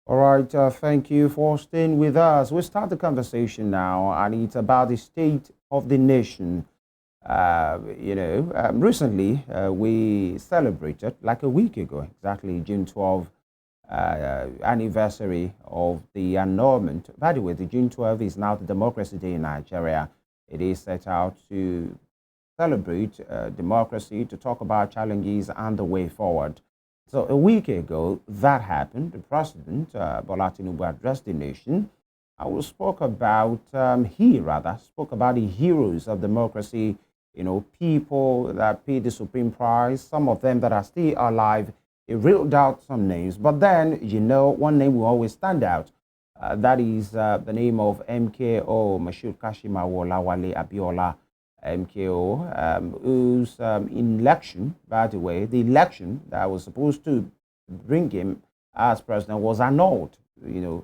All right, thank you for staying with us. We'll start the conversation now, and it's about the state of the nation. Recently we celebrated, like a week ago, exactly June 12th anniversary of the annulment. By the way, the June 12th is now the Democracy Day in Nigeria. It is set out to celebrate democracy, to talk about challenges and the way forward. So a week ago, that happened. The president, Bola Tinubu, addressed the nation. We spoke about, he rather spoke about the heroes of democracy, people that paid the supreme price, some of them that are still alive. He reeled out some names, but then, one name will always stand out. That is the name of MKO, Mashud Kashima Wolawale Abiola, MKO, whose election, by the way, the election that was supposed to bring him as president was annulled.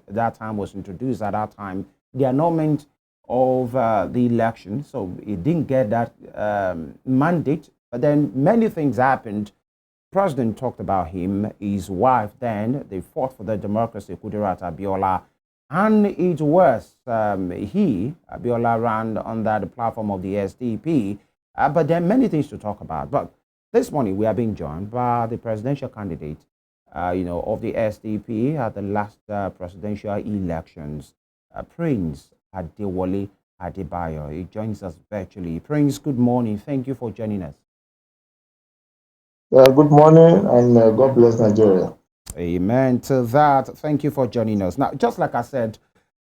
That time was introduced at that time, the annulment of the election. So he didn't get that mandate. But then many things happened. President talked about him, his wife then, they fought for the democracy, Kudirat Abiola. And it was Abiola, ran under the platform of the SDP. But there are many things to talk about. But this morning we are being joined by the presidential candidate, of the SDP at the last presidential elections, Prince Adewole Adebayo. He joins us virtually. Prince, good morning. Thank you for joining us. Good morning and God bless Nigeria. Amen to that. Thank you for joining us. Now, just like I said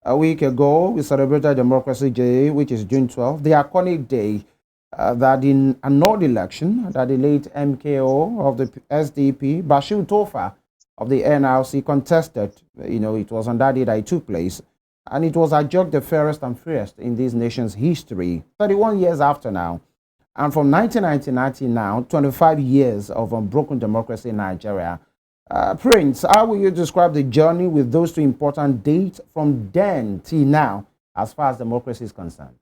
a week ago, we celebrated Democracy Day, which is June 12th, the iconic day that in another election that the late MKO of the SDP, Bashir Tofa of the NRC contested. It was on that day that it took place. And it was adjudged the fairest and freest in this nation's history, 31 years after now. And from 1999 to now, 25 years of unbroken democracy in Nigeria. Prince, how will you describe the journey with those two important dates from then till now, as far as democracy is concerned?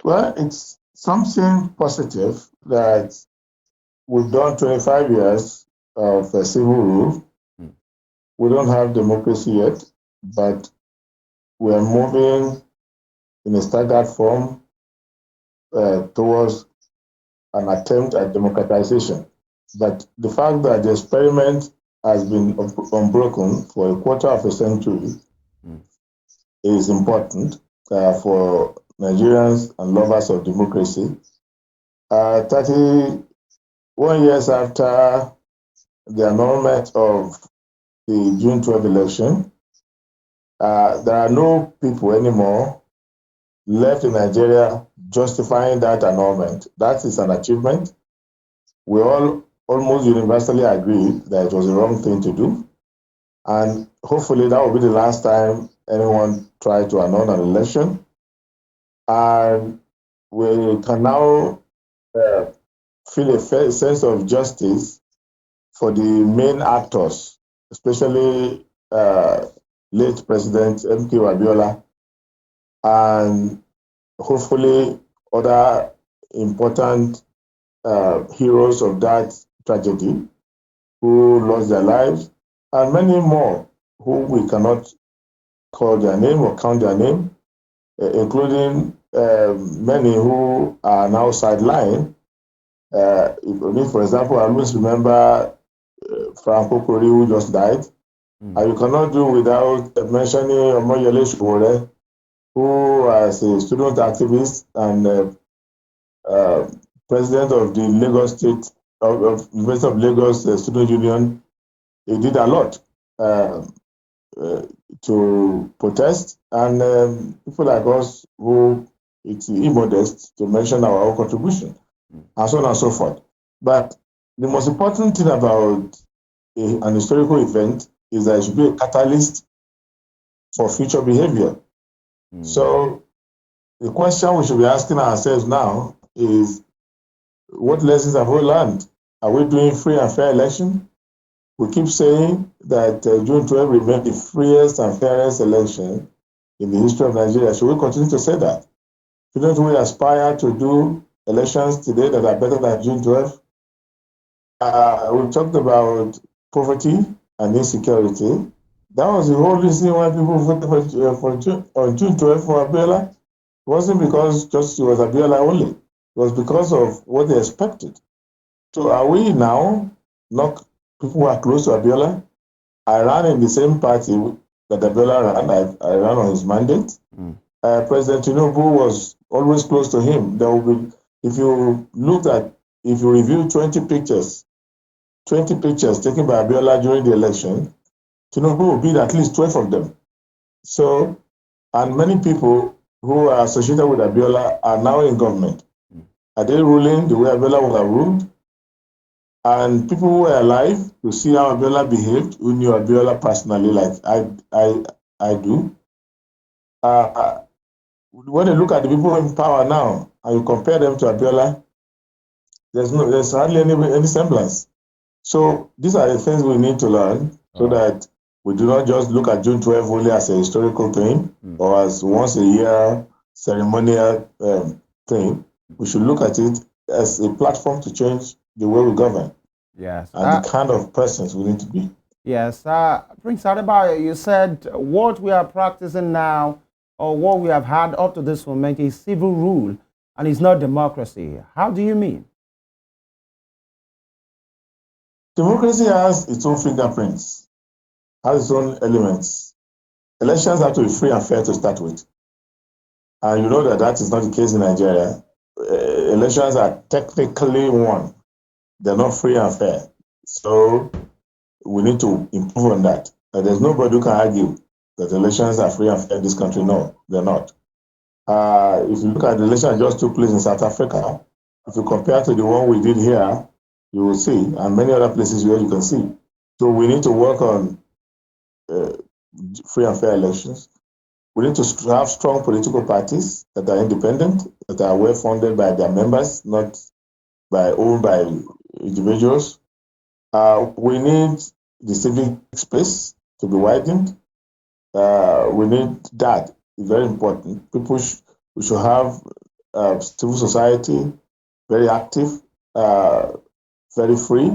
Well, it's something positive that we've done 25 years of civil rule. We don't have democracy yet, but we're moving in a staggered form towards an attempt at democratization. But the fact that the experiment has been unbroken for a quarter of a century is important for Nigerians and lovers of democracy. 31 years after the annulment of the June 12 election, there are no people anymore left in Nigeria justifying that annulment. That is an achievement. We all almost universally agree that it was the wrong thing to do. And hopefully that will be the last time anyone tried to annul an election. And we can now feel a sense of justice for the main actors, especially late President MKO Abiola, and hopefully other important heroes of that tragedy who lost their lives, and many more who we cannot call their name or count their name, including many who are now sidelined. For example, I always remember Franco Kori, who just died. And you cannot do without mentioning Ohiolei, who was a student activist and president of the Lagos State of University of Lagos Student Union. He did a lot to protest, and people like us who it's immodest to mention our own contribution, and so on and so forth. But the most important thing about an historical event is that it should be a catalyst for future behavior. So the question we should be asking ourselves now is, what lessons have we learned? Are we doing free and fair election? We keep saying that June 12 remained the freest and fairest election in the history of Nigeria. Should we continue to say that? Shouldn't we aspire to do elections today that are better than June 12? We talked about poverty and insecurity. That was the whole reason why people voted on June 12 for Abiola. It wasn't because just it was Abiola only. It was because of what they expected. So are we now not people who are close to Abiola? I ran in the same party that Abiola ran. I ran on his mandate. President Tinubu was always close to him. There will be, if you review 20 pictures taken by Abiola during the election, Tinubu will be at least 12 of them. So, and many people who are associated with Abiola are now in government. Are they ruling the way Abiola would have ruled? And people who were alive to see how Abiola behaved, who knew Abiola personally, like I do, when you look at the people in power now and you compare them to Abiola, there's hardly any semblance. So these are the things we need to learn so that we do not just look at June 12 only as a historical thing or as once a year ceremonial thing. We should look at it as a platform to change the way we govern. Yes. And the kind of persons we need to be. Yes. Prince Adebayo, you said what we are practicing now or what we have had up to this moment is civil rule and it's not democracy. How do you mean? Democracy has its own fingerprints, has its own elements. Elections have to be free and fair to start with. And you know that is not the case in Nigeria. Elections are technically won. They're not free and fair. So we need to improve on that. There's nobody who can argue that elections are free and fair in this country. No, they're not. If you look at the election that just took place in South Africa, if you compare to the one we did here, you will see, and many other places where you can see. So we need to work on free and fair elections. We need to have strong political parties that are independent, that are well funded by their members, not owned by individuals. We need the civic space to be widened. We need that. It's very important. We should have civil society very active, very free.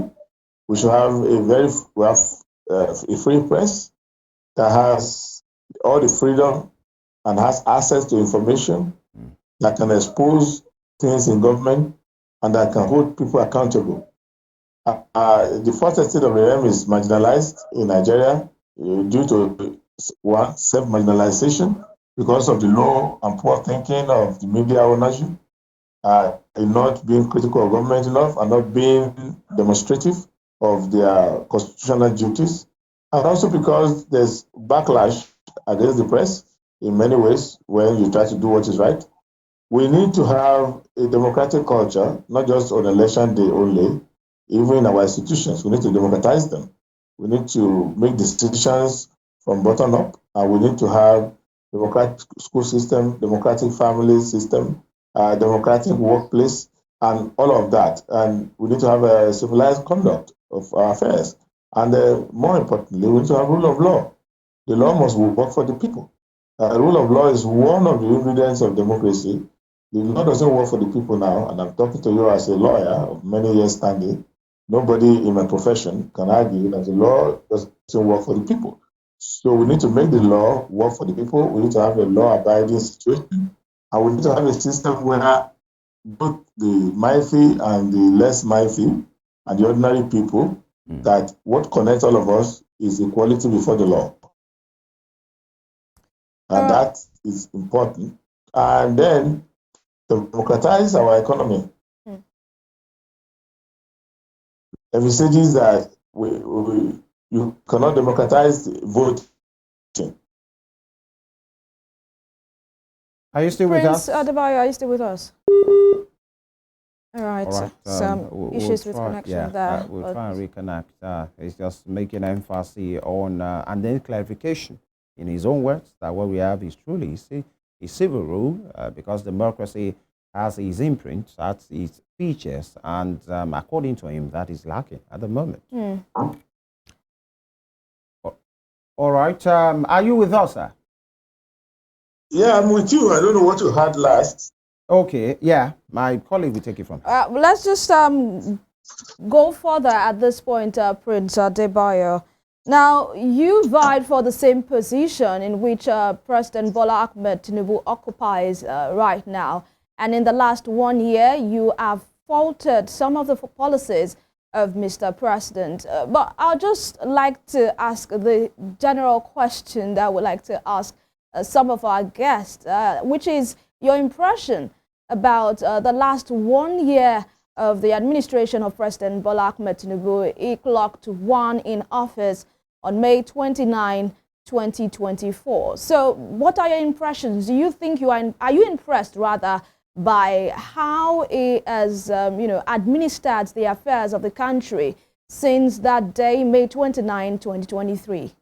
We should have a free press that has all the freedom and has access to information that can expose things in government and that can hold people accountable. The first estate of the realm is marginalized in Nigeria due to self-marginalization because of the low and poor thinking of the media ownership, and not being critical of government enough and not being demonstrative of their constitutional duties, and also because there's backlash against the press in many ways when you try to do what is right. We need to have a democratic culture, not just on election day only, even in our institutions. We need to democratize them. We need to make decisions from bottom up, and we need to have democratic school system, democratic family system, democratic workplace, and all of that. And we need to have a civilized conduct of our affairs. And more importantly, we need to have rule of law. The law must work for the people. Rule of law is one of the ingredients of democracy. The law doesn't work for the people now, and I'm talking to you as a lawyer of many years standing. Nobody in my profession can argue that the law doesn't work for the people. So we need to make the law work for the people. We need to have a law-abiding situation, and we need to have a system where both the mighty and the less mighty and the ordinary people, that what connects all of us is equality before the law. And that is important. And then democratize our economy. Envisages that you cannot democratize voting. Are you still with us? Prince Adebayo, are you still with us? All right. Some issues with connection there. We'll try and reconnect. It's just making emphasis on, and then clarification in his own words, that what we have is truly a civil rule, because democracy has its imprint, has its features, and according to him, that is lacking at the moment. All right. Are you with us, sir? Yeah, I'm with you. I don't know what you had last. Okay. Yeah, my colleague will take it from. Let's just go further at this point, Prince Adebayo. Now, you vied for the same position in which President Bola Ahmed Tinubu occupies right now. And in the last 1 year, you have faulted some of the policies of Mr. President. But I'd just like to ask the general question that I would like to ask some of our guests, which is your impression about the last 1 year of the administration of President Bola Ahmed Tinubu. He clocked 1 in office on May 29, 2024. So what are your impressions? Do you think are you impressed rather by how he has administered the affairs of the country since that day, May 29, 2023?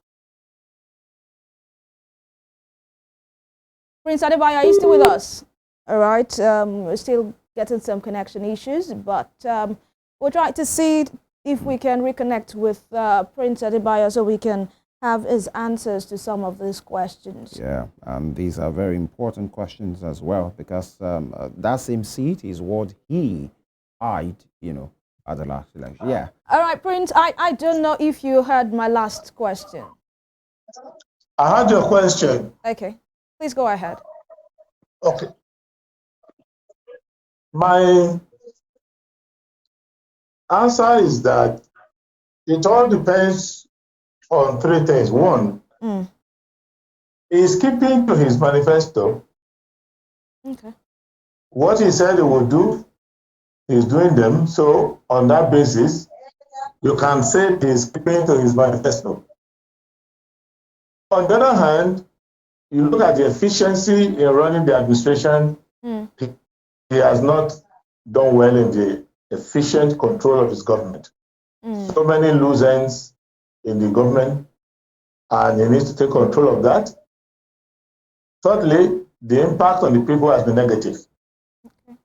Prince Adebayo, are you still with us? All right, we're still getting some connection issues, but we'll try to see if we can reconnect with Prince Adebayo so we can have his answers to some of these questions. Yeah, these are very important questions as well, because that same seat is what he eyed, at the last election. Yeah. All right, Prince, I don't know if you heard my last question. I heard your question. Okay, please go ahead. Okay. My answer is that it all depends on 3 things. One, is keeping to his manifesto. Okay. What he said he would do, he's doing them. So on that basis, you can say he's keeping to his manifesto. On the other hand, you look at the efficiency in running the administration, he has not done well in the efficient control of his government. So many loose ends in the government, and he needs to take control of that. Thirdly, the impact on the people has been negative. Okay.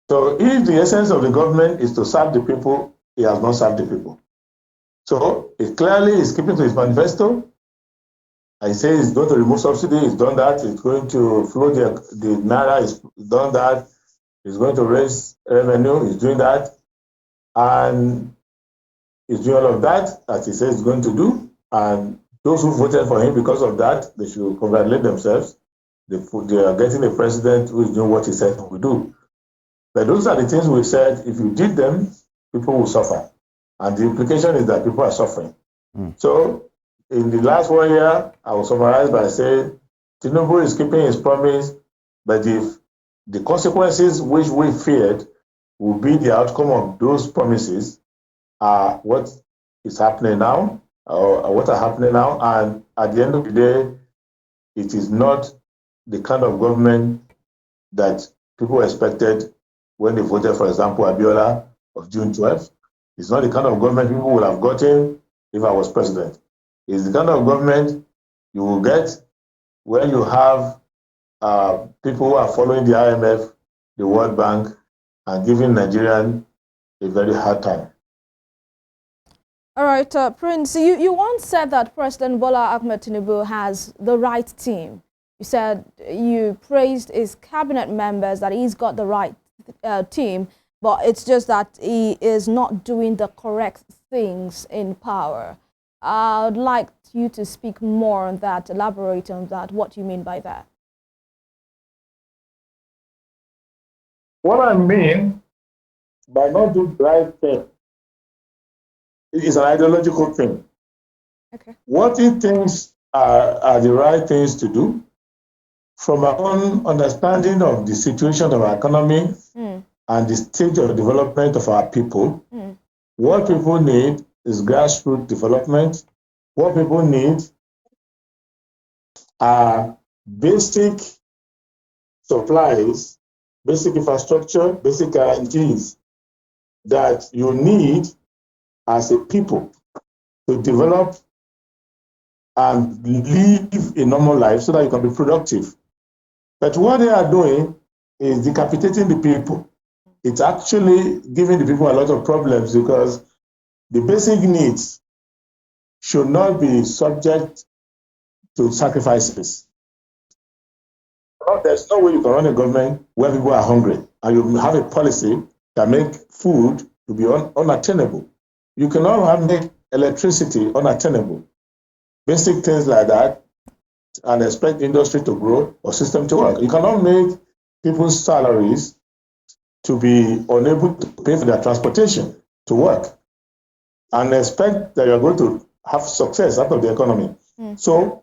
So if the essence of the government is to serve the people, he has not served the people. So it clearly is keeping to his manifesto. I say he's going to remove subsidy, he's done that. He's going to float the naira, he's done that. He's going to raise revenue, he's doing that. And he's doing all of that, as he says he's going to do. And those who voted for him because of that, they should congratulate themselves. They are getting a president who is doing what he said he would do. But those are the things we said, if you did them, people will suffer. And the implication is that people are suffering. So in the last 1 year, I will summarize by saying Tinubu is keeping his promise, but if the consequences which we feared will be the outcome of those promises are what is happening now, or what are happening now. And at the end of the day, it is not the kind of government that people expected when they voted, for example, Abiola of June 12th. It's not the kind of government people would have gotten if I was president. It's the kind of government you will get when you have people who are following the IMF, the World Bank, and giving Nigerians a very hard time. All right, Prince, you once said that President Bola Ahmed Tinubu has the right team. You said you praised his cabinet members, that he's got the right team, but it's just that he is not doing the correct things in power. I would like you to speak more on that, elaborate on that. What do you mean by that? What I mean by not doing the right thing is an ideological thing. Okay. What he thinks are the right things to do, from our own understanding of the situation of our economy and the stage of development of our people, what people need is grassroots development. What people need are basic supplies, basic infrastructure, basic guarantees that you need as a people to develop and live a normal life so that you can be productive. But what they are doing is decapitating the people. It's actually giving the people a lot of problems, because the basic needs should not be subject to sacrifices. There's no way you can run a government where people are hungry and you have a policy that makes food to be unattainable. You cannot make electricity unattainable. Basic things like that, and expect industry to grow or system to work. You cannot make people's salaries to be unable to pay for their transportation to work and expect that you're going to have success out of the economy. So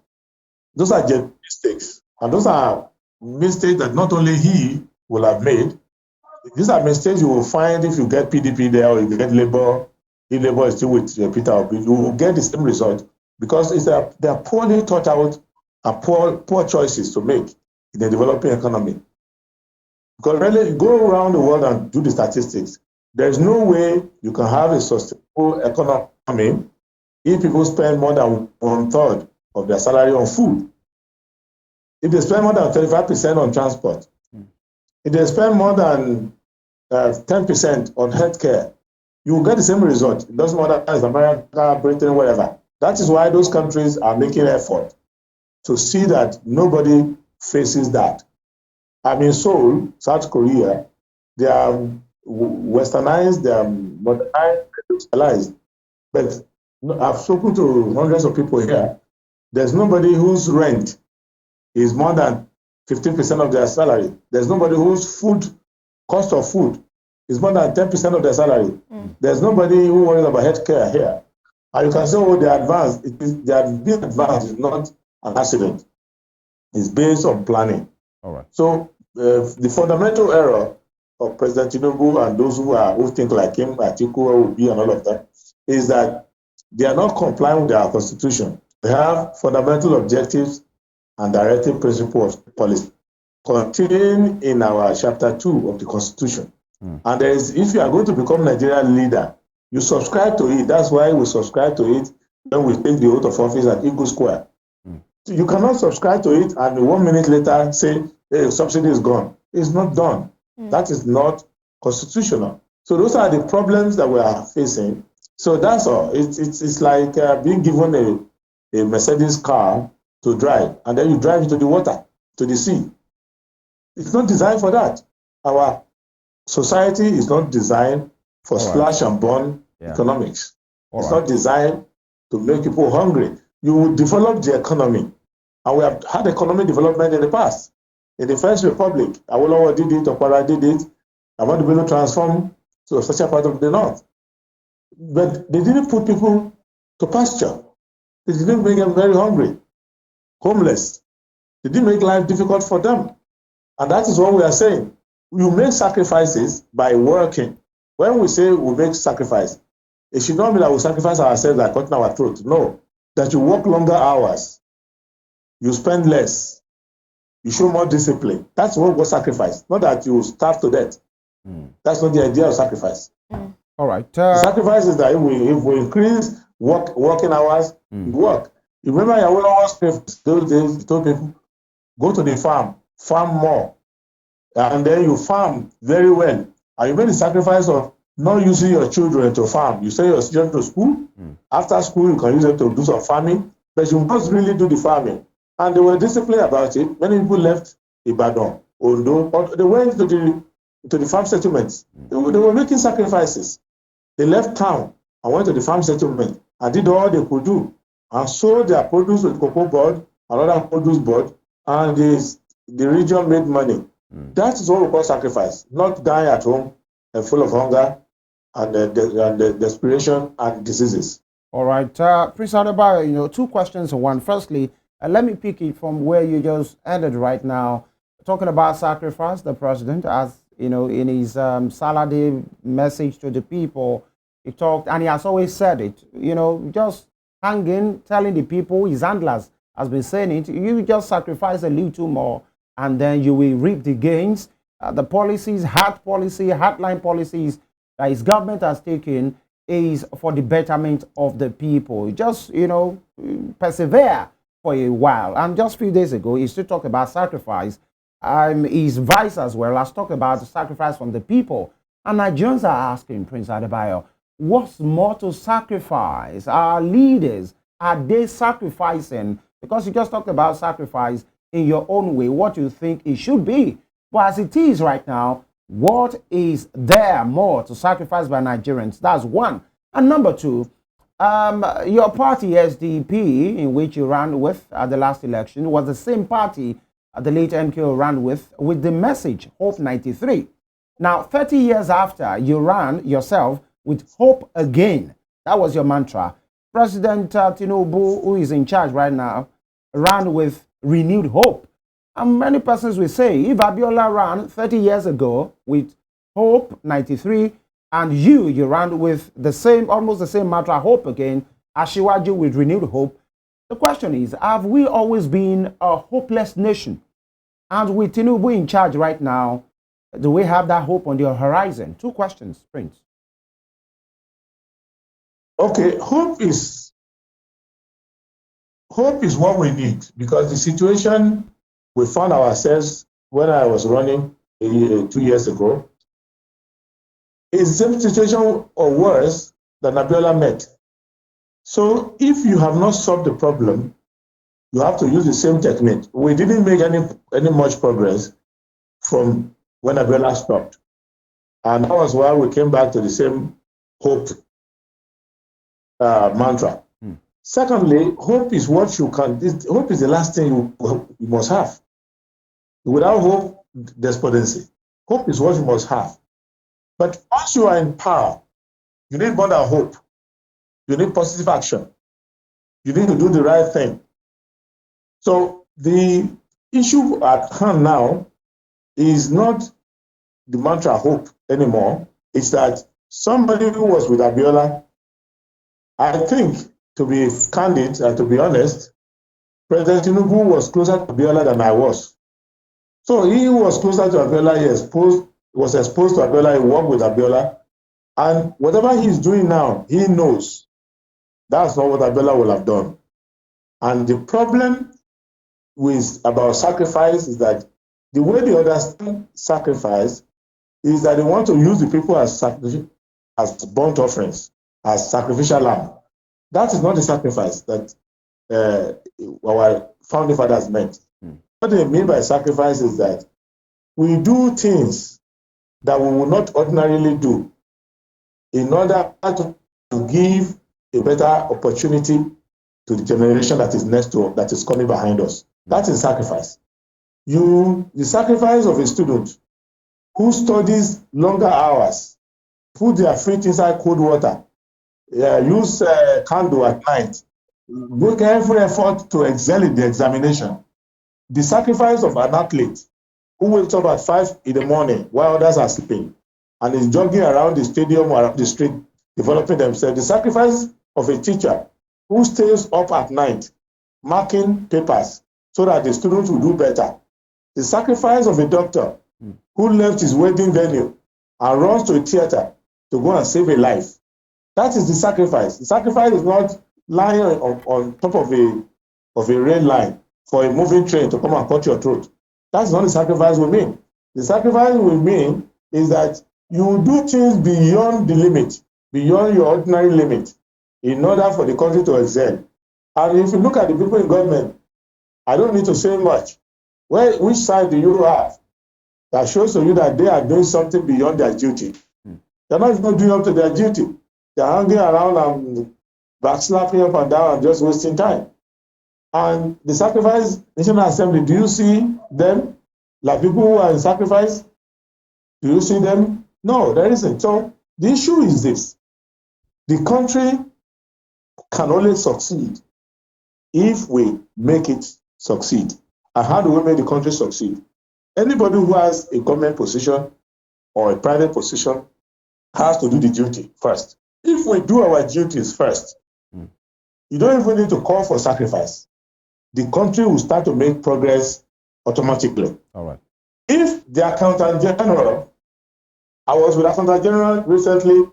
those are just mistakes. And those are mistakes that not only he will have made, these are mistakes you will find if you get PDP there or you get Labour. If Labour is still with Peter Obi, you will get the same result because they are poorly thought out and poor choices to make in a developing economy. Because really, go around the world and do the statistics. There's no way you can have a sustainable economy if people spend more than 1/3 of their salary on food. If they spend more than 35% on transport, if they spend more than 10% on healthcare, you will get the same result. It doesn't matter if it's America, Britain, whatever. That is why those countries are making effort to see that nobody faces that. I mean, Seoul, South Korea, they are westernized, they are modernized, industrialized. But I've spoken to hundreds of people here. There's nobody whose rent is more than 15% of their salary. There's nobody whose cost of food is more than 10% of their salary. There's nobody who worries about healthcare here. And you can say, oh, they're advanced. They have been advanced. It's not an accident. It's based on planning. All right. So the fundamental error of President Tinubu and those who think like him, Atiku, Obi, and all of that, is that they are not complying with their constitution. They have fundamental objectives and directive principles of policy contained in our chapter 2 of the constitution. And there is, if you are going to become Nigerian leader, you subscribe to it. That's why we subscribe to it when we take the oath of office at Eagle Square. So you cannot subscribe to it and 1 minute later say, hey, subsidy is gone. It's not done. That is not constitutional. So those are the problems that we are facing. So that's all. It's like being given a Mercedes car to drive, and then you drive into the water, to the sea. It's not designed for that. Our society is not designed for splash and burn economics. It's not designed to make people hungry. You will develop the economy. And we have had economic development in the past. In the First Republic, Awolowo did it, Okpara did it, Ahmadu Bello transformed to a special part of the north. But they didn't put people to pasture. They didn't make them very hungry, homeless. They didn't make life difficult for them. And that is what we are saying. You make sacrifices by working. When we say we make sacrifice, it should not be that we sacrifice ourselves by cutting our throat. No, that you work longer hours, you spend less, you show more discipline. That's what was sacrifice, not that you starve to death. That's not the idea of sacrifice. All right. Sacrifice is that if we increase working hours, you work. You remember those days, he told people, go to the farm more, and then you farm very well. And you made the sacrifice of not using your children to farm. You send your children to school. After school, you can use them to do some farming, but you must really do the farming. And they were disciplined about it. Many people left Ibadan, Ondo, or they went to the farm settlements. They were making sacrifices. They left town and went to the farm settlement and did all they could do and sold their produce with cocoa board, another produce board, and the region made money. That is what we call sacrifice, not dying at home and full of hunger and desperation and diseases. All right. Prince Adebayo, two questions in one. Firstly, let me pick it from where you just ended right now, talking about sacrifice. The president, as in his Saturday message to the people, he talked, and he has always said it, just hanging, telling the people, his handlers has been saying it, you just sacrifice a little more, and then you will reap the gains. The policies, hardline policies that his government has taken is for the betterment of the people. Just, persevere for a while. And just a few days ago, he still talked about sacrifice. His vice as well has talked about the sacrifice from the people. And Nigerians are asking, Prince Adebayo, what's more to sacrifice? Our leaders, are they sacrificing? Because you just talked about sacrifice in your own way, what you think it should be. But as it is right now, What is there more to sacrifice by Nigerians? That's one. And number two, your party, SDP, in which you ran with at the last election, was the same party the late MKO ran with the message, Hope 93. Now, 30 years after, you ran yourself with Hope Again. That was your mantra. President Tinubu, who is in charge right now, ran with Renewed Hope. And many persons will say, if Abiola ran 30 years ago with Hope 93, and you ran with the same, almost the same mantra, Hope Again, Asiwaju with Renewed Hope. The question is, have we always been a hopeless nation? And with Tinubu in charge right now, do we have that hope on the horizon? Two questions, Prince. Okay, hope is what we need, because the situation we found ourselves when I was running 2 years ago is the same situation or worse than Abiola met. So if you have not solved the problem, you have to use the same technique. We didn't make any much progress from when Abiola stopped. And that was why we came back to the same hope mantra. Secondly, hope is what you can, hope is the last thing you must have. Without hope, despondency. Hope is what you must have. But once you are in power, you need more than hope. You need positive action. You need to do the right thing. So the issue at hand now is not the mantra hope anymore. It's that somebody who was with Abiola, I think, to be candid and to be honest, President Tinubu was closer to Abiola than I was. So he was closer to Abiola, he was exposed to Abiola, he worked with Abiola, and whatever he's doing now, he knows that's not what Abiola will have done. And the problem about sacrifice is that the way they understand sacrifice is that they want to use the people as burnt offerings, as sacrificial lamb. That is not the sacrifice that our founding fathers meant. What they mean by sacrifice is that we do things that we would not ordinarily do in order to give a better opportunity to the generation that is that is coming behind us. That is sacrifice. The sacrifice of a student who studies longer hours, put their feet inside cold water, use candle at night, make every effort to excel in the examination. The sacrifice of an athlete who wakes up at 5 in the morning while others are sleeping and is jogging around the stadium or around the street, developing themselves. The sacrifice of a teacher who stays up at night marking papers so that the students will do better. The sacrifice of a doctor who left his wedding venue and runs to a theater to go and save a life. That is the sacrifice. The sacrifice is not lying on top of a rail line for a moving train to come and cut your throat. That's not the sacrifice we mean. The sacrifice we mean is that you do things beyond the limit, beyond your ordinary limit, in order for the country to excel. And if you look at the people in government, I don't need to say much. Which side do you have that shows to you that they are doing something beyond their duty? They're not even doing up to their duty. They're hanging around and backslapping up and down and just wasting time. And the sacrifice National Assembly, do you see them like people who are in sacrifice? Do you see them? No, there isn't. So the issue is this. The country can only succeed if we make it succeed. And how do we make the country succeed? Anybody who has a government position or a private position has to do the duty first. If we do our duties first, you don't even need to call for sacrifice. The country will start to make progress automatically. All right. If the Accountant General, I was with Accountant General recently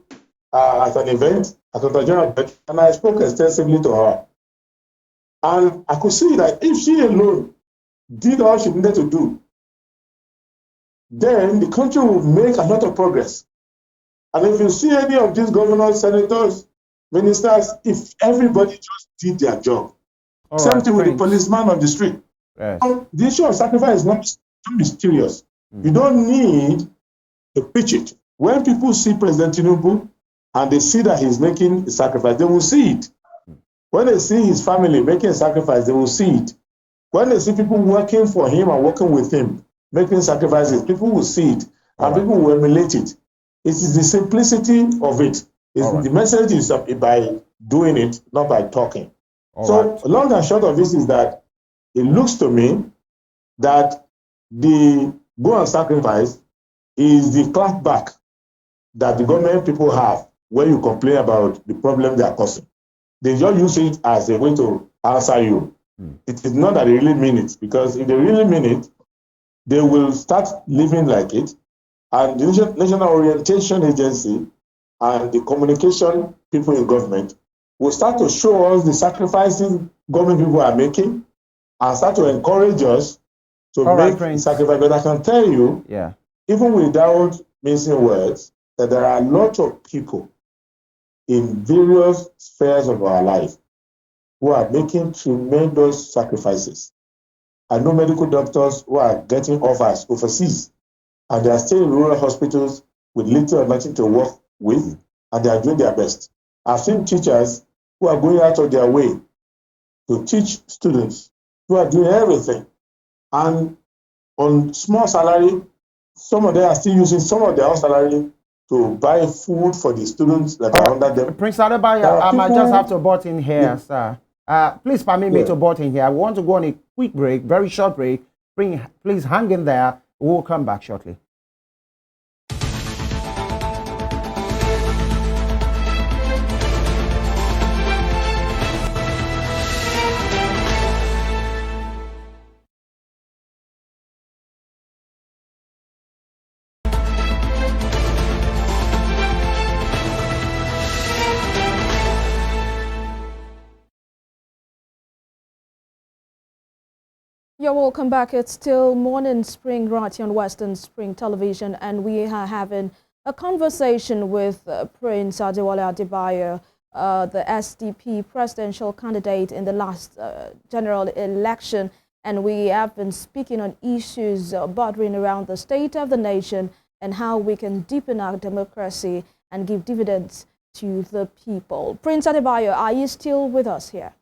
at an event, Accountant General, and I spoke extensively to her. And I could see that if she alone did all she needed to do, then the country will make a lot of progress. And if you see any of these governors, senators, ministers, if everybody just did their job, same thing with the policeman on the street. Yes. So the issue of sacrifice is not too mysterious. You don't need to pitch it. When people see President Tinubu and they see that he's making a sacrifice, they will see it. When they see his family making a sacrifice, they will see it. When they see people working for him and working with him, making sacrifices, people will see it, and people will emulate it. It is the simplicity of it. The message is by doing it, not by talking. Long and short of this is that it looks to me that the go and sacrifice is the clapback that the government people have when you complain about the problem they are causing. They just use it as a way to answer you. It is not that they really mean it, because if they really mean it, they will start living like it. And the National Orientation Agency and the communication people in government will start to show us the sacrifices government people are making and start to encourage us to make sacrifice. But I can tell you, even without mincing words, that there are a lot of people in various spheres of our life who are making tremendous sacrifices. I know medical doctors who are getting offers overseas, and they are still in rural hospitals with little or nothing to work with, and they are doing their best. I've seen teachers who are going out of their way to teach students, who are doing everything. And on small salary, some of them are still using some of their own salary to buy food for the students that are under them. Prince Adebayo, I might just have to butt in here, sir. Please permit me to butt in here. I want to go on a quick break, very short break. Please hang in there. We'll come back shortly. You're welcome back. It's still Morning Spring right here on Western Spring Television, and we are having a conversation with Prince Adewole Adebayo, the SDP Presidential Candidate in the last general election, and we have been speaking on issues bordering around the state of the nation and how we can deepen our democracy and give dividends to the people. Prince Adebayo, are you still with us here?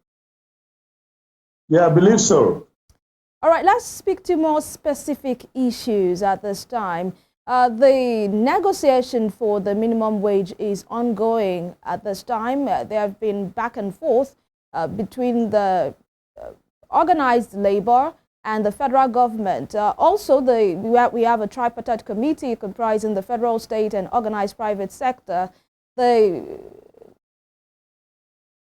Yeah, I believe so. All right, let's speak to more specific issues at this time. The negotiation for the minimum wage is ongoing at this time. There have been back and forth between the organized labor and the federal government. Also, we have a tripartite committee comprising the federal, state, and organized private sector.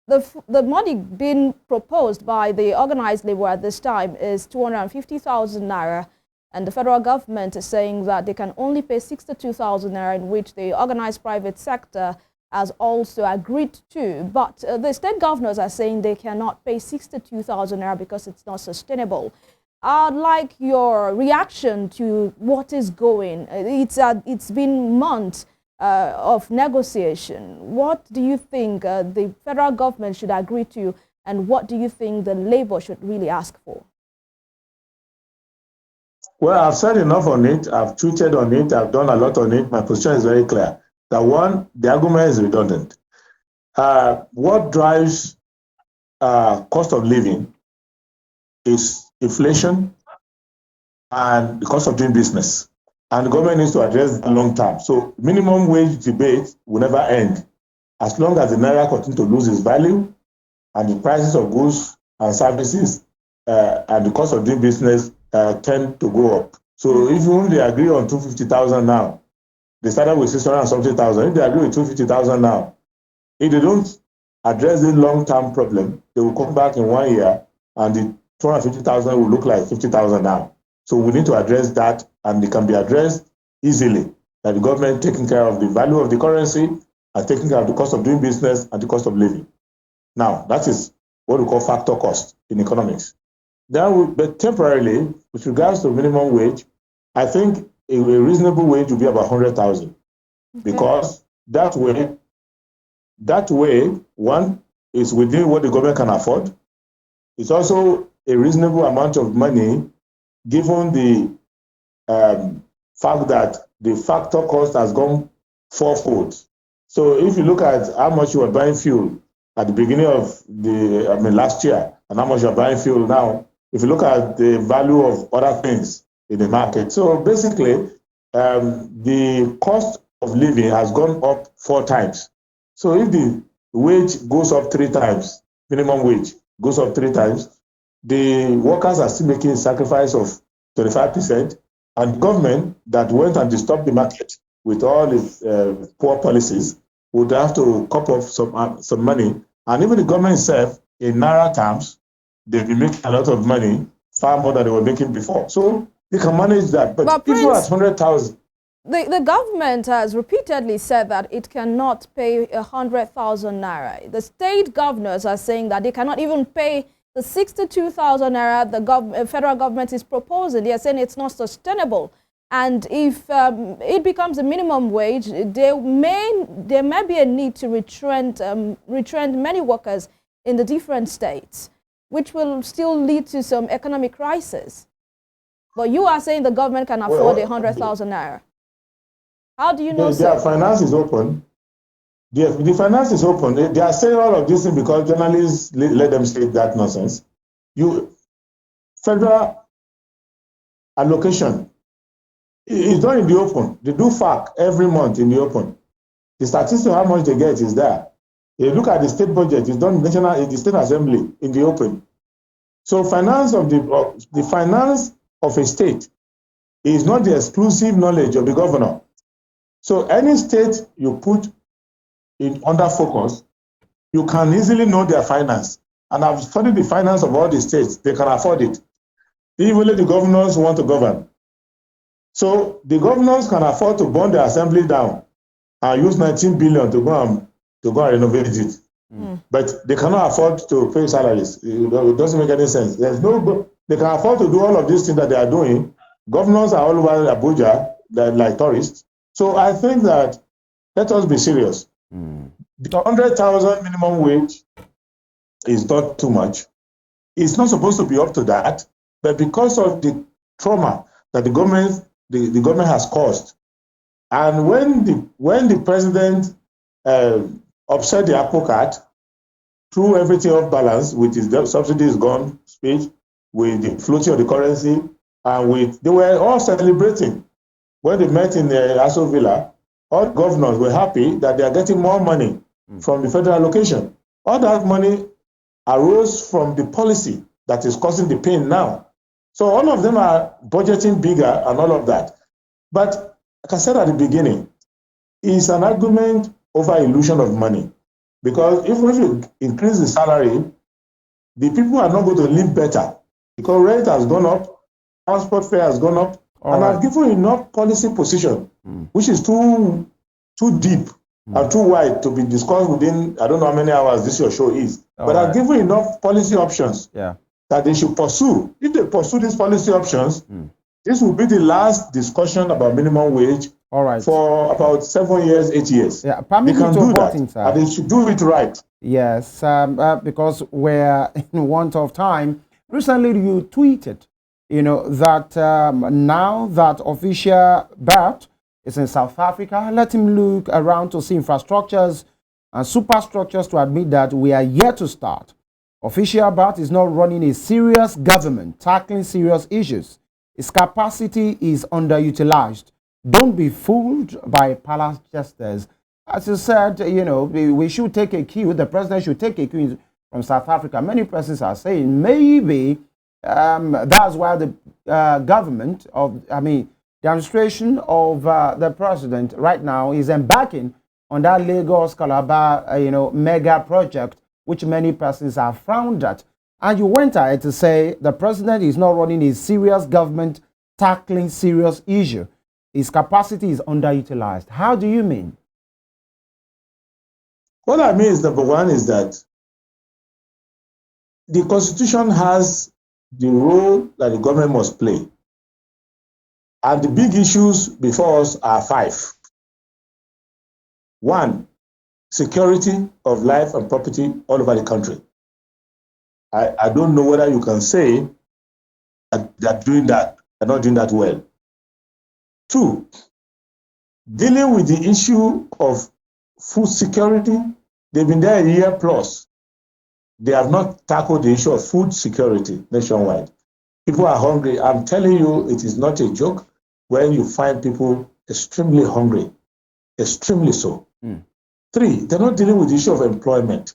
The money being proposed by the organized labor at this time is 250,000 naira, and the federal government is saying that they can only pay 62,000 naira, in which the organized private sector has also agreed to. But the state governors are saying they cannot pay 62,000 naira because it's not sustainable. I'd like your reaction to what is going. It's been months of negotiation. What do you think the federal government should agree to, and what do you think the labor should really ask for? Well, I've said enough on it. I've tweeted on it. I've done a lot on it. My position is very clear. That one, the argument is redundant. What drives cost of living is inflation and the cost of doing business. And the government needs to address the long term. So minimum wage debate will never end as long as the naira continues to lose its value and the prices of goods and services and the cost of doing business tend to go up. So if they agree on 250,000 now, they started with 670,000. If they agree with 250,000 now, if they don't address the long-term problem, they will come back in 1 year and the 250,000 will look like 50,000 now. So we need to address that, and it can be addressed easily. That the government taking care of the value of the currency and taking care of the cost of doing business and the cost of living. Now, that is what we call factor cost in economics. But temporarily, with regards to minimum wage, I think a reasonable wage would be about 100,000, because that way, one is within what the government can afford. It's also a reasonable amount of money given the fact that the factor cost has gone fourfold. So if you look at how much you were buying fuel at the beginning of last year, and how much you're buying fuel now, if you look at the value of other things in the market. So basically, the cost of living has gone up 4 times. So if the wage goes up 3 times, minimum wage goes up 3 times, the workers are still making a sacrifice of 25%, and the government that went and disturbed the market with all its poor policies would have to cop up some money. And even the government itself, in Naira terms, they've been making a lot of money, far more than they were making before. So they can manage that. But people Prince, at 100,000. The government has repeatedly said that it cannot pay 100,000 naira. The state governors are saying that they cannot even pay the 62,000 naira the federal government is proposing. They are saying it's not sustainable. And if it becomes a minimum wage, there may be a need to retrench many workers in the different states, which will still lead to some economic crisis. But you are saying the government can afford 100,000 naira. How do you know so? Their finance is open. The finance is open. They are saying all of this thing because journalists let them say that nonsense. Federal allocation is done in the open. They do FAC every month in the open. The statistics of how much they get is there. If you look at the state budget, it's done in the state assembly in the open. So finance of the finance of a state is not the exclusive knowledge of the governor. So any state you put under focus, you can easily know their finance. And I've studied the finance of all the states. They can afford it. Even the governors want to govern. So the governors can afford to burn the assembly down and use 19 billion to go and renovate it. But they cannot afford to pay salaries. It doesn't make any sense. They can afford to do all of these things that they are doing. Governors are all over Abuja, like tourists. So I think that let us be serious. The 100,000 minimum wage is not too much. It's not supposed to be up to that, but because of the trauma that the government has caused, and when the president upset the apple cart, threw everything off balance with his subsidies gone speech, with the floating of the currency, and they were all celebrating. When they met in the Aso Villa, all governors were happy that they are getting more money from the federal allocation. All that money arose from the policy that is causing the pain now. So all of them are budgeting bigger and all of that. But like I said at the beginning, it's an argument over illusion of money. Because even if you increase the salary, the people are not going to live better. Because rent has gone up, transport fare has gone up, I've given enough policy position, which is too deep and too wide to be discussed within, I don't know how many hours this your show is. But I've given enough policy options that they should pursue. If they pursue these policy options, this will be the last discussion about minimum wage for about 7 years, 8 years. Yeah, they can do that, and they should do it right. Yes, because we're in want of time. Recently, you tweeted, that now that official BAT is in South Africa, let him look around to see infrastructures and superstructures to admit that we are yet to start. Official BAT is not running a serious government, tackling serious issues. Its capacity is underutilized. Don't be fooled by palace gestures. As you said, we should take a cue. The president should take a cue from South Africa. Many persons are saying maybe that's why the government the administration of the president right now is embarking on that Lagos Calabar, mega project, which many persons have frowned at. And you went ahead to say the president is not running a serious government tackling serious issue. His capacity is underutilized. How do you mean? What I mean is, number one, is that the Constitution has the role that the government must play. And the big issues before us are 5. 1, security of life and property all over the country. I don't know whether you can say that they're not doing that well. Two, dealing with the issue of food security. They've been there a year plus. They have not tackled the issue of food security nationwide. People are hungry. I'm telling you, it is not a joke when you find people extremely hungry, extremely so. Three, they're not dealing with the issue of employment.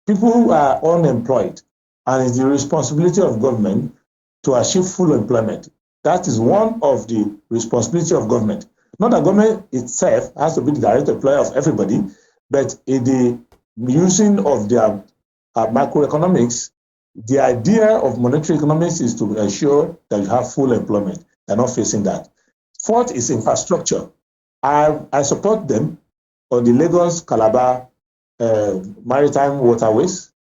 People who are unemployed, and it's the responsibility of government to achieve full employment. That is one of the responsibility of government. Not that government itself has to be the direct employer of everybody, but in the using of their macroeconomics, the idea of monetary economics is to ensure that you have full employment. They're not facing that. Fourth is infrastructure. I support them on the Lagos-Calabar maritime waterways.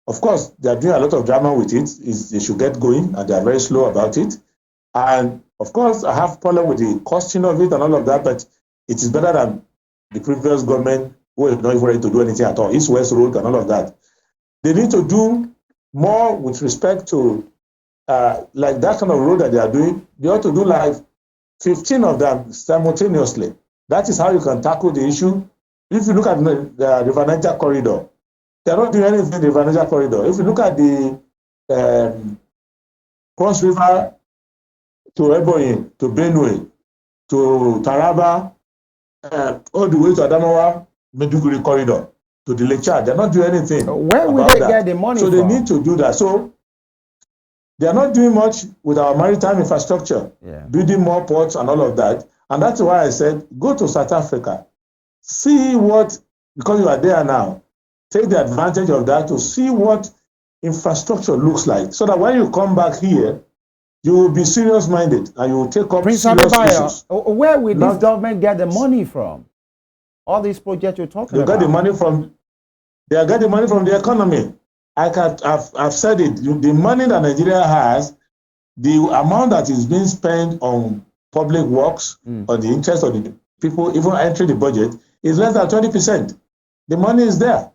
Of course, they are doing a lot of drama with it. They should get going, and they are very slow about it. And of course, I have problem with the costing of it and all of that, but it is better than the previous government who is not even ready to do anything at all. East-West Road and all of that. They need to do more with respect to like that kind of road that they are doing. They ought to do like 15 of them simultaneously. That is how you can tackle the issue. If you look at the River Niger corridor, they are not doing anything in the River Niger corridor. If you look at the Cross River to Ebonyi, to Benue, to Taraba, all the way to Adamawa, Meduguri corridor, to the Lake Chad, they're not doing anything. Where will they get the money from? So they need to do that. So they are not doing much with our maritime infrastructure, building more ports and all of that. And that's why I said, go to South Africa, see what, because you are there now, take the advantage of that to see what infrastructure looks like, so that when you come back here, you will be serious-minded and you will take up serious issues. Where will this government get the money from? All these projects you're talking about. They get the money from the economy. I've said it. The money that Nigeria has, the amount that is being spent on public works, on the interest of the people, even entering the budget, is less than 20%. The money is there.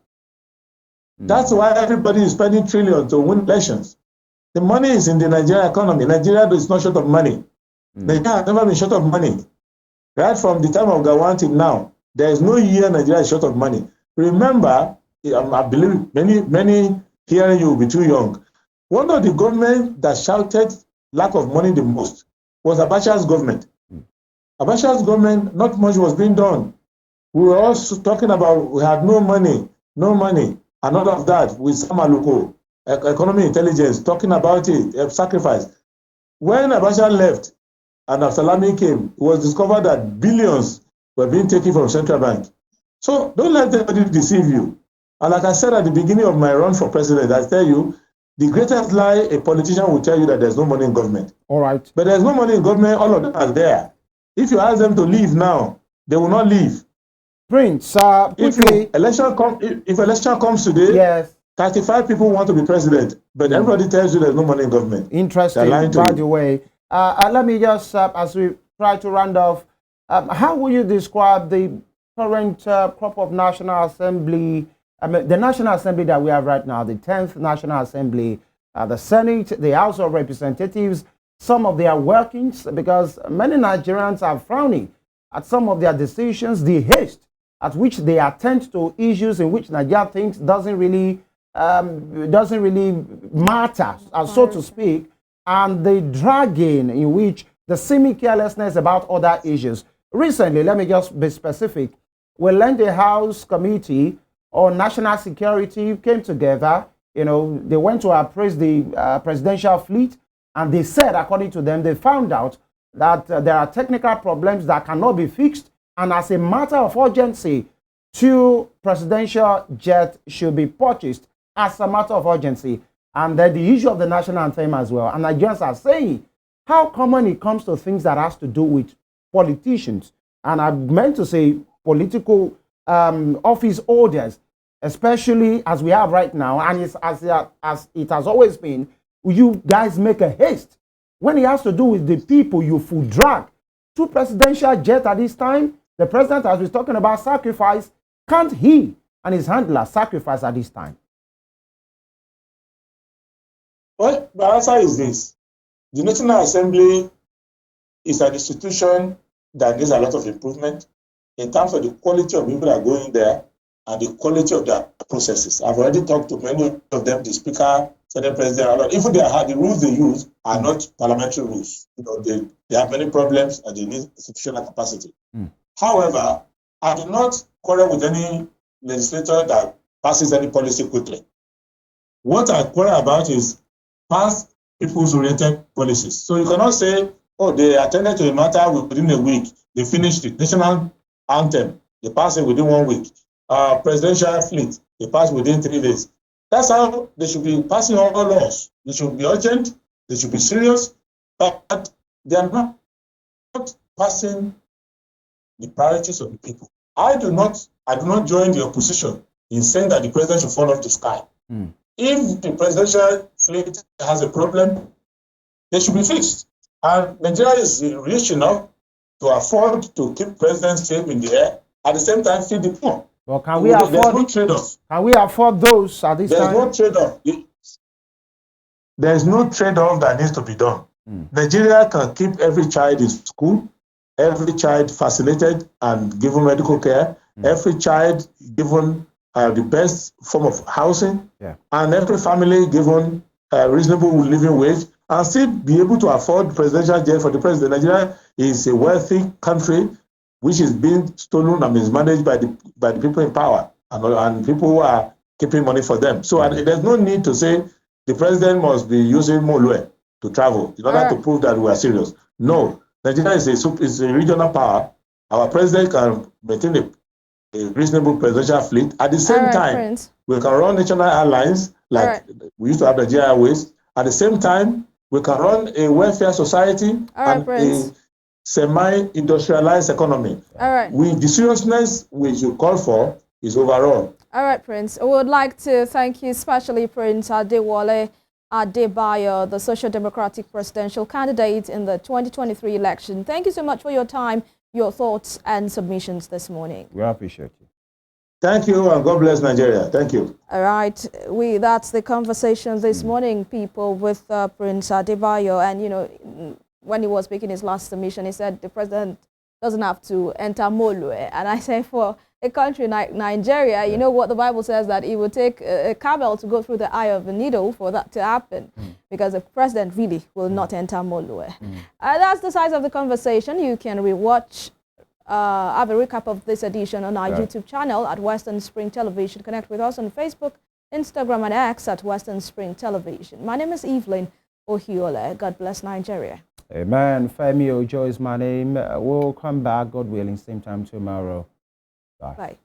That's why everybody is spending trillions to win elections. The money is in the Nigerian economy. Nigeria is not short of money. Nigeria has never been short of money. Right from the time of Gowon till now, there is no year Nigeria is short of money. Remember, I believe many hearing you will be too young. One of the government that shouted lack of money the most was Abacha's government. Abacha's government, not much was being done. We were also talking about we had no money, and all of that with Samaluko, economic intelligence, talking about it, sacrifice. When Abacha left and Absalami came, it was discovered that billions were being taken from central bank. So don't let anybody deceive you. And like I said at the beginning of my run for president, I tell you, the greatest lie a politician will tell you that there's no money in government. All right. But there's no money in government, all of them are there. If you ask them to leave now, they will not leave. Prince, quickly. If election comes today, yes, 35 people want to be president, but everybody tells you there's no money in government. Interesting, by the way. Let me just, as we try to round off, how will you describe the current crop of National Assembly, the National Assembly that we have right now, the 10th National Assembly, the Senate, the House of Representatives, some of their workings, because many Nigerians are frowning at some of their decisions, the haste at which they attend to issues in which Nigeria thinks doesn't really matter, so to speak, and the dragging in which the semi-carelessness about other issues. Recently, let me just be specific, we learned the House Committee on National Security came together, they went to appraise the presidential fleet, and they said, according to them, they found out that there are technical problems that cannot be fixed, and as a matter of urgency, 2 presidential jets should be purchased as a matter of urgency. And then the issue of the national anthem as well. And Nigerians are saying how common it comes to things that has to do with politicians. And I meant to say political office holders, especially as we have right now, and it's as it has always been, you guys make a haste. When it has to do with the people, you full drag. 2 presidential jets at this time. The president, as we're talking about sacrifice, can't he and his handler sacrifice at this time? Well, the answer is this. The National Assembly it's an institution that needs a lot of improvement in terms of the quality of people that are going there and the quality of their processes. I've already talked to many of them, the Speaker, Senate President, even the rules they use are not parliamentary rules. They have many problems and they need institutional capacity. However, I do not quarrel with any legislator that passes any policy quickly. What I quarrel about is past people's-oriented policies. So you cannot say, oh, they attended to a matter within a week, they finished the national anthem, they passed it within 1 week. Presidential fleet, they passed within 3 days. That's how they should be passing all laws. They should be urgent, they should be serious, but they are not passing the priorities of the people. I do not join the opposition in saying that the president should fall off the sky. If the presidential fleet has a problem, they should be fixed. And Nigeria is rich enough to afford to keep presidents safe in the air, at the same time feed the poor. Well, can we afford those at this time? There's no trade-off. There's no trade-off that needs to be done. Nigeria can keep every child in school, every child vaccinated and given medical care, every child given the best form of housing, and every family given a reasonable living wage, and still be able to afford presidential jet for the president. Nigeria is a wealthy country which is being stolen and mismanaged by the people in power and people who are keeping money for them. So there's no need to say the president must be using Molue to travel in order to prove that we are serious. No, Nigeria is a regional power. Our president can maintain a reasonable presidential fleet. At the same time, we can run national airlines like we used to have Nigeria Airways. At the same time, we can run a welfare society and a semi-industrialized economy. The seriousness we should call for is overall. All right, Prince. We would like to thank you, especially Prince Adewole Adebayo, the Social Democratic Presidential Candidate in the 2023 election. Thank you so much for your time, your thoughts and submissions this morning. We appreciate you. Thank you, and God bless Nigeria. Thank you. All right. That's the conversation this morning, people, with Prince Adebayo. And, when he was making his last submission, he said the president doesn't have to enter Molue. And I say for a country like Nigeria, you know what the Bible says, that it would take a camel to go through the eye of a needle for that to happen, because the president really will not enter Molue. That's the size of the conversation. You can rewatch, have a recap of this edition on our YouTube channel at Western Spring Television. Connect with us on Facebook, Instagram, and X at Western Spring Television. My name is Evelyn Ohiolei. God bless Nigeria. Amen. Femi Ojo is my name. We'll come back, God willing, same time tomorrow. Bye. Bye.